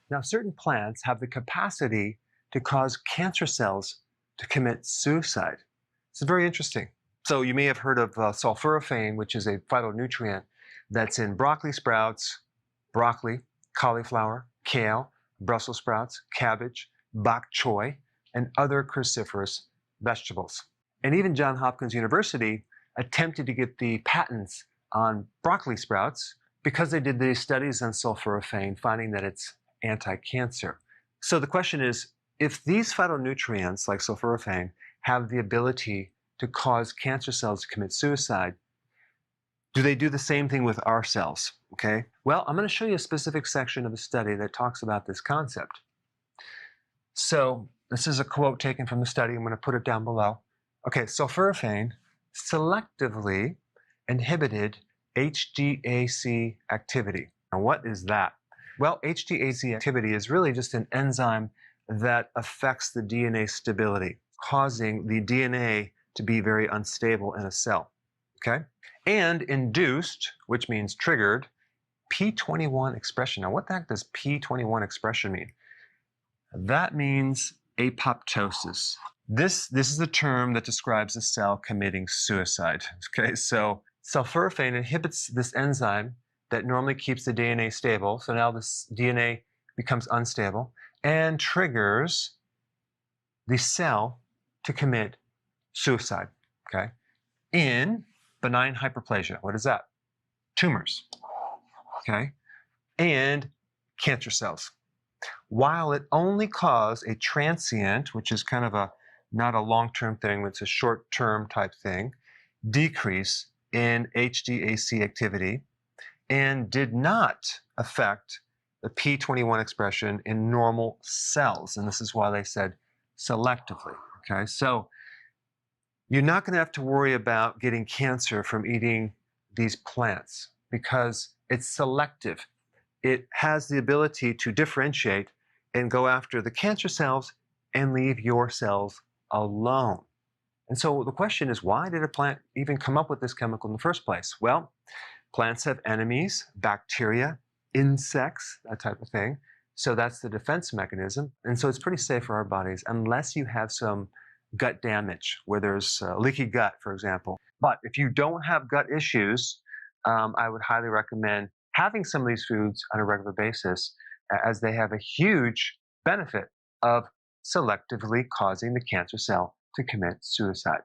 Now, certain plants have the capacity to cause cancer cells to commit suicide. It's very interesting. So you may have heard of sulforaphane, which is a phytonutrient that's in broccoli sprouts, broccoli, cauliflower, kale, Brussels sprouts, cabbage, bok choy, and other cruciferous vegetables. And even Johns Hopkins University attempted to get the patents on broccoli sprouts because they did these studies on sulforaphane, finding that it's anti-cancer. So the question is, if these phytonutrients like sulforaphane have the ability to cause cancer cells to commit suicide, do they do the same thing with our cells? Okay. Well, I'm going to show you a specific section of the study that talks about this concept. So this is a quote taken from the study. I'm going to put it down below. Okay, sulforaphane selectively inhibited HDAC activity. Now, what is that? Well, HDAC activity is really just an enzyme that affects the DNA stability, causing the DNA to be very unstable in a cell. Okay? And induced, which means triggered, P21 expression. Now, what the heck does P21 expression mean? That means apoptosis. This is a term that describes a cell committing suicide. Okay, so sulforaphane inhibits this enzyme that normally keeps the DNA stable. So now this DNA becomes unstable and triggers the cell to commit suicide. Okay, in benign hyperplasia. What is that? Tumors. Okay, and cancer cells. While it only caused a transient, which is kind of not a long-term thing, it's a short-term type thing, decrease in HDAC activity, and did not affect the P21 expression in normal cells. And this is why they said selectively. Okay, so you're not going to have to worry about getting cancer from eating these plants because it's selective. It has the ability to differentiate and go after the cancer cells and leave your cells alone. And so the question is, why did a plant even come up with this chemical in the first place? Well, plants have enemies, bacteria, insects, that type of thing. So that's the defense mechanism. And so it's pretty safe for our bodies unless you have some gut damage where there's leaky gut, for example. But if you don't have gut issues, I would highly recommend having some of these foods on a regular basis, as they have a huge benefit of selectively causing the cancer cell to commit suicide.